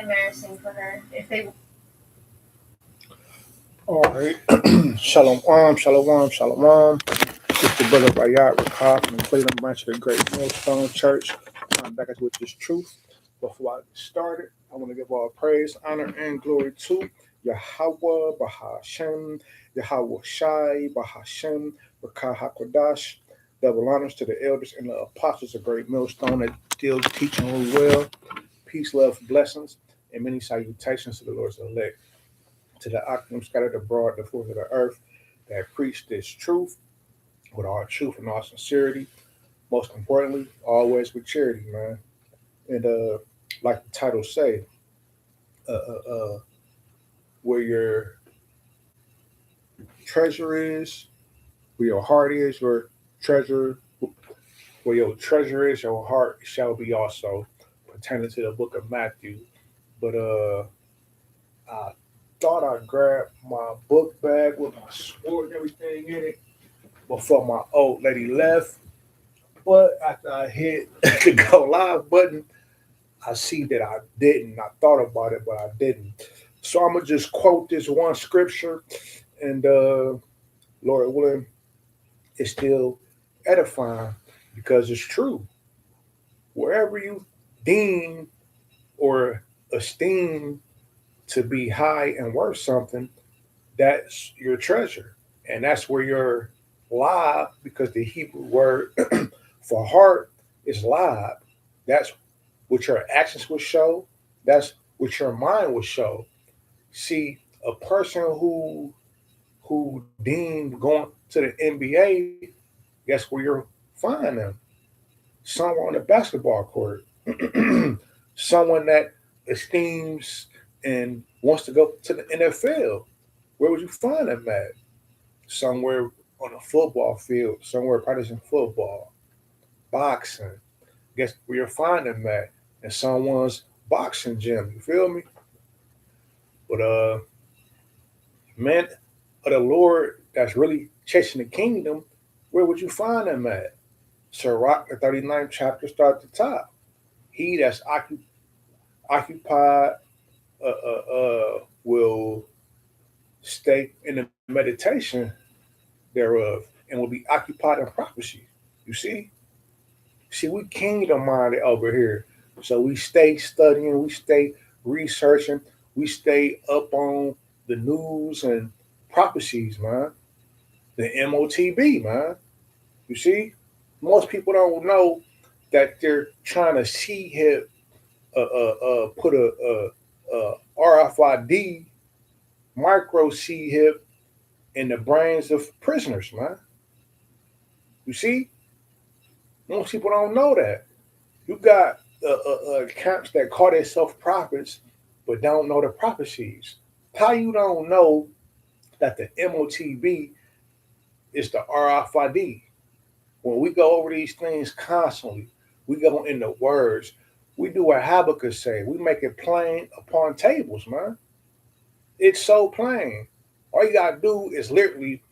embarrassing for her if they. All right. Shalom. It's the brother Bayat Rakah from the Cleveland branch of the Great Millstone Church. I'm back with this truth. Before I get started, I want to give all praise, honor, and glory to Yahweh, Bahashem, Yahweh Shai, Bahashem, Rakah HaKodash. Double honors to the elders and the apostles of Great Millstone that still teaching you well. Peace, love, blessings, and many salutations to the Lord's elect, to the Akim scattered abroad, the fourth of the earth, that preach this truth with all truth and all sincerity. Most importantly, always with charity, man. And like the title say, uh, uh, uh, where your treasure is, where your heart is, treasure, where your treasure is, your heart shall be also, pertaining to the book of Matthew. But I thought I grabbed my book bag with my sword and everything in it before my old lady left. But after I hit the go live button, I see that I didn't. I thought about it, but I didn't. So I'm gonna just quote this one scripture, and Lord willing, it's still edifying because it's true. Wherever you deem or esteem to be high and worth something, that's your treasure, and that's where your live, because the Hebrew word for heart is live. That's what your actions will show. That's what your mind will show. See, a person who deemed going to the NBA, guess where you're finding them? Somewhere on the basketball court. Someone that esteems and wants to go to the NFL. Where would you find them at? Somewhere on a football field, somewhere practicing football, boxing. Guess where you'll find them at? In someone's boxing gym. You feel me? But man of the Lord that's really chasing the kingdom, where would you find them at? Sirach, the 39th chapter, start at the top. He that's occupied will stay in the meditation thereof and will be occupied in prophecy. You see? See, we kingdom minded over here. So we stay studying, we stay researching, we stay up on the news and prophecies, man. The MOTB, man. You see? Most people don't know that they're trying to see him put a RFID micro C hip in the brains of prisoners, man. You see? Most people don't know that. You got camps that call themselves prophets but don't know the prophecies. How you don't know that the MOTB is the RFID? When we go over these things constantly, we go in the words. We do what Habakkuk say. We make it plain upon tables, man. It's so plain. All you gotta do is literally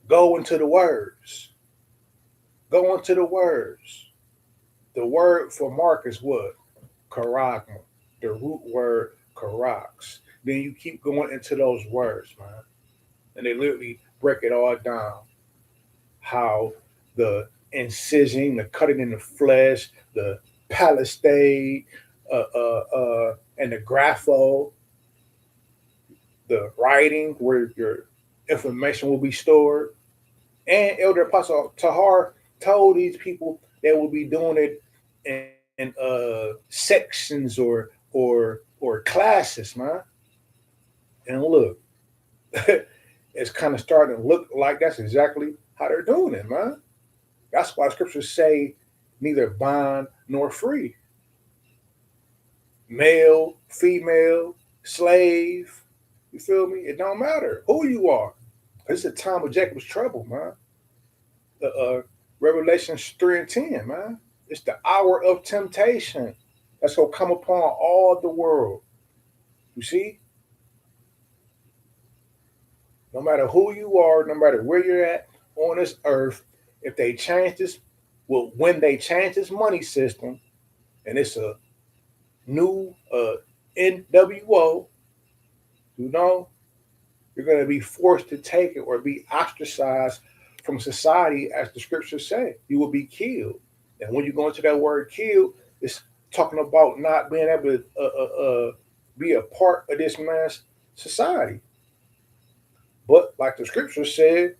go into the words. Go into the words. The word for mark is what? Karagma. The root word karax. Then you keep going into those words, man. And they literally break it all down. How the incision, the cutting in the flesh, the palestade, and the grapho, the writing where your information will be stored. And Elder Apostle Tahar told these people they will be doing it in sections or classes, man. And look, it's kind of starting to look like that's exactly how they're doing it, man. That's why scriptures say neither bond nor free, male, female, slave. You feel me? It don't matter who you are. It's a time of Jacob's trouble, man. Revelations 3 and 10, man. It's the hour of temptation that's gonna come upon all the world. You see, no matter who you are, no matter where you're at on this earth, if they change this, well, when they change this money system, and it's a new NWO, you know, you're going to be forced to take it or be ostracized from society, as the scriptures say. You will be killed. And when you go into that word killed, it's talking about not being able to be a part of this man's society. But like the scripture said,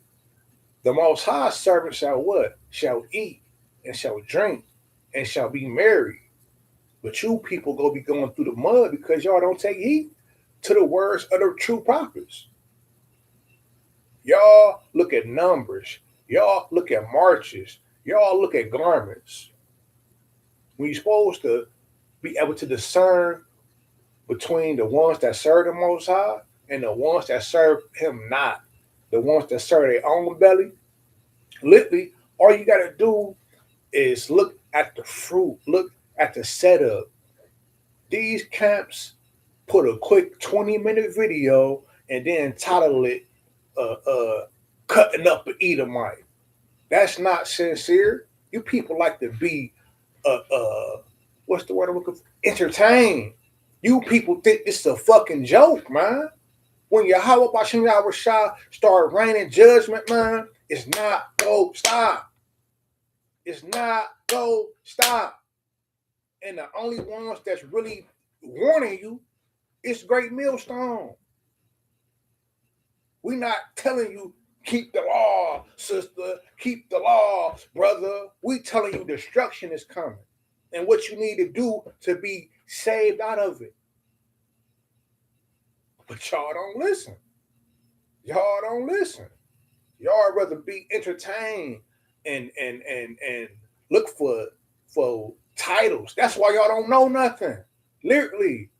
the Most High servant shall what? Shall eat and shall drink and shall be merry. But you people go be going through the mud because y'all don't take heed to the words of the true prophets. Y'all look at numbers. Y'all look at marches. Y'all look at garments. When you're supposed to be able to discern between the ones that serve the Most High and the ones that serve Him not, the ones that serve their own belly, literally, all you got to do is look at the fruit, look at the setup. These camps put a quick 20-minute video and then title it Cutting Up an Edomite. That's not sincere. You people like to be what's the word I'm looking for? Entertained. You people think it's a fucking joke, man. When Yahweh Bashim Yahweh Shah start raining judgment, man, it's not go stop. It's not go stop. And the only ones that's really warning you is Great Millstone. We not telling you keep the law, sister, keep the law, brother. We telling you destruction is coming and what you need to do to be saved out of it. But y'all don't listen. Y'all don't listen. Y'all rather be entertained and look for titles. That's why y'all don't know nothing. Literally.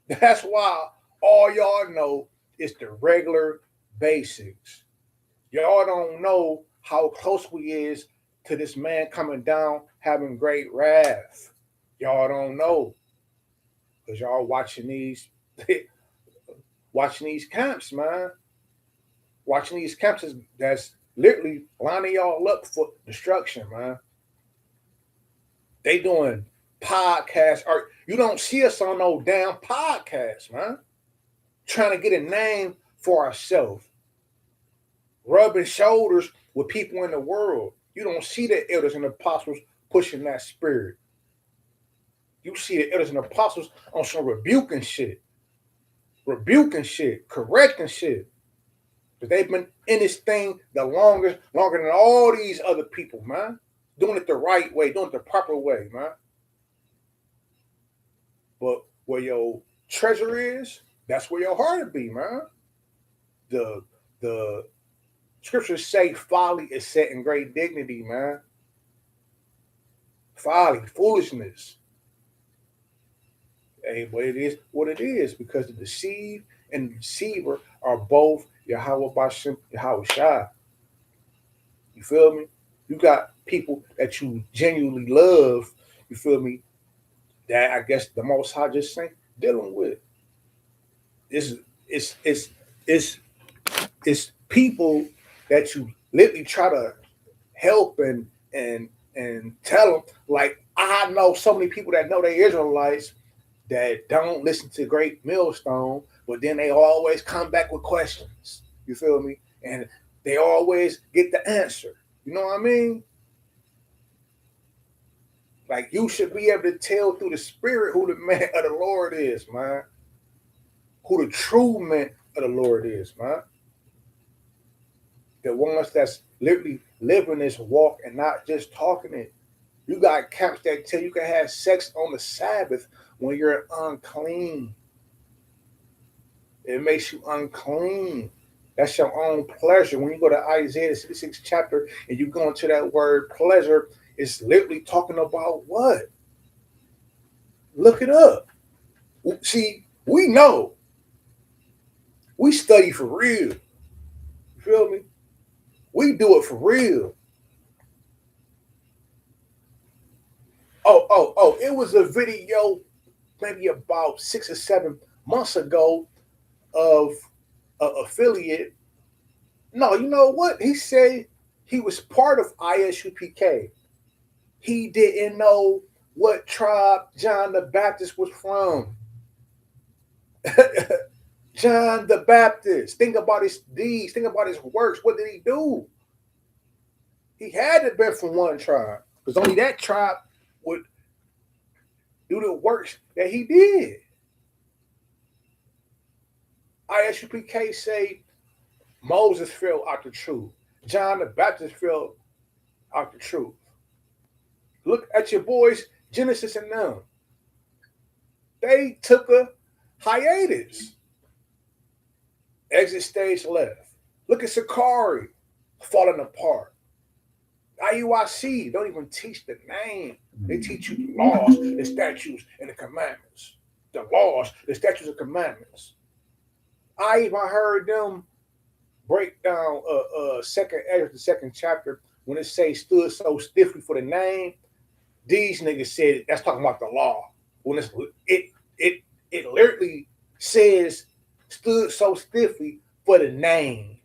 That's why all y'all know is the regular basics. Y'all don't know how close we is to this man coming down having great wrath. Y'all don't know. Because y'all watching these watching these camps, man. Watching these camps that's literally lining y'all up for destruction, man. They doing podcasts. Or you don't see us on no damn podcast, man. Trying to get a name for ourselves. Rubbing shoulders with people in the world. You don't see the elders and apostles pushing that spirit. You see the elders and apostles on some rebuking shit, correcting shit. But they've been in this thing the longest, longer than all these other people, man. Doing it the right way, doing it the proper way, man. But where your treasure is, that's where your heart will be, man. The scriptures say folly is set in great dignity, man. Folly, foolishness. Hey, but it is what it is because the deceived and the deceiver are both Yahweh Bashim, Yahweh Shai. You feel me? You got people that you genuinely love, you feel me, that I guess the Most High just ain't dealing with. It's people that you literally try to help and tell them. Like I know so many people that know they Israelites that don't listen to Great Millstone, but then they always come back with questions. You feel me? And they always get the answer. You know what I mean? Like you should be able to tell through the spirit who the man of the Lord is, man. Who the true man of the Lord is, man. The ones that's literally living this walk and not just talking it. You got camps that tell you can have sex on the Sabbath when you're unclean. It makes you unclean. That's your own pleasure. When you go to Isaiah 66 chapter and you go into that word pleasure, it's literally talking about what? Look it up. See, we know. We study for real. You feel me? We do it for real. Oh, it was a video maybe about 6 or 7 months ago of an affiliate. No, you know what? He said he was part of ISUPK. He didn't know what tribe John the Baptist was from. John the Baptist. Think about his deeds. Think about his works. What did he do? He had to be from one tribe because only that tribe would do the works that he did. ISUPK say Moses fell out the truth. John the Baptist fell out the truth. Look at your boys, Genesis and them. They took a hiatus. Exit stage left. Look at Sakari falling apart. IUIC don't even teach the name. They teach you the laws, the statutes, and the commandments. The laws, the statutes, and commandments. I even heard them break down second Ezra, the second chapter, when it says stood so stiffly for the name. These niggas said that's talking about the law. When it literally says stood so stiffly for the name.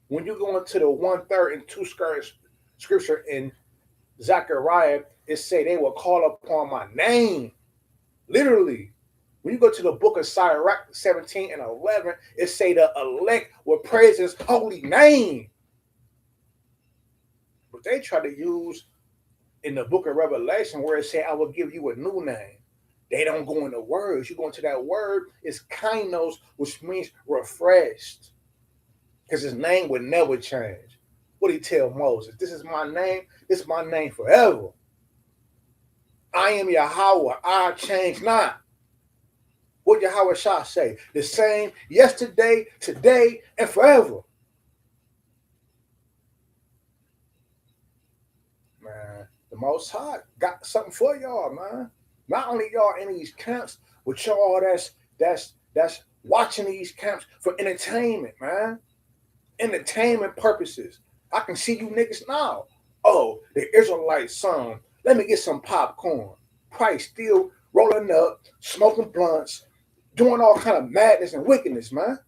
When you go into the 1/3 and 2 scripture in Zechariah, it say they will call upon my name. Literally. When you go to the book of Sirach 17 and 11, it say the elect will praise his holy name. But they try to use in the book of Revelation where it say, I will give you a new name. They don't go into words. You go into that word, it's kainos, which means refreshed. Because his name would never change. What did he tell Moses? This is my name. This is my name forever. I am Yahweh. I change not. What Yahweh Shah say? The same yesterday, today, and forever. Man, the Most High got something for y'all, man. Not only y'all in these camps, but y'all that's watching these camps for entertainment, man. Entertainment purposes. I can see you niggas now. Oh, the Israelite song. Let me get some popcorn. Price still rolling up, smoking blunts, doing all kind of madness and wickedness, man.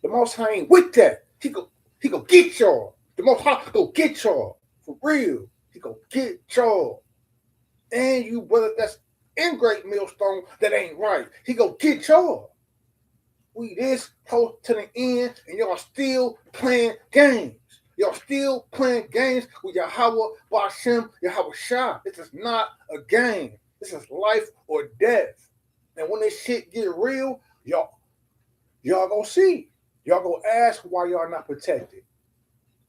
The Most High ain't with that. He go get y'all. The Most High go get y'all. For real. He go get y'all. And you brother that's in Great Millstone that ain't right. He go get y'all. We this close to the end, and y'all still playing games. Y'all still playing games with Yahweh Bashem, Yahweh Shah. This is not a game. This is life or death. And when this shit get real, y'all gonna see. Y'all gonna ask why y'all not protected.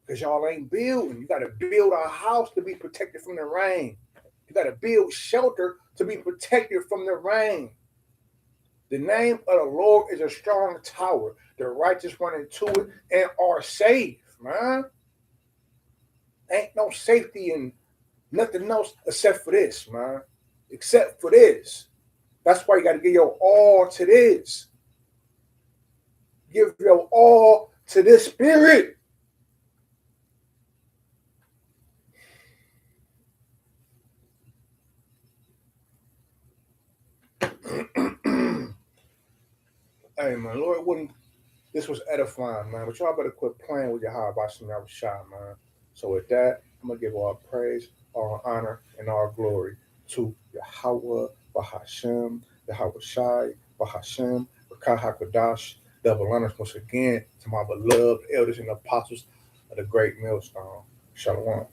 Because y'all ain't building. You gotta build a house to be protected from the rain. You gotta build shelter to be protected from the rain. The name of the Lord is a strong tower. The righteous run into it and are safe, man. Ain't no safety in nothing else except for this, man. Except for this. That's why you got to give your all to this. Give your all to this spirit. Hey, man, Lord, wouldn't this was edifying, man. But y'all better quit playing with your high by some y'all shot, man. So with that, I'm gonna give all praise, all honor, and all glory to Yahweh, Bahashem, Yahweh Shai, Bahashem, Rakah HaKadosh, double honors once again to my beloved elders and apostles of the great millstone. Shalom.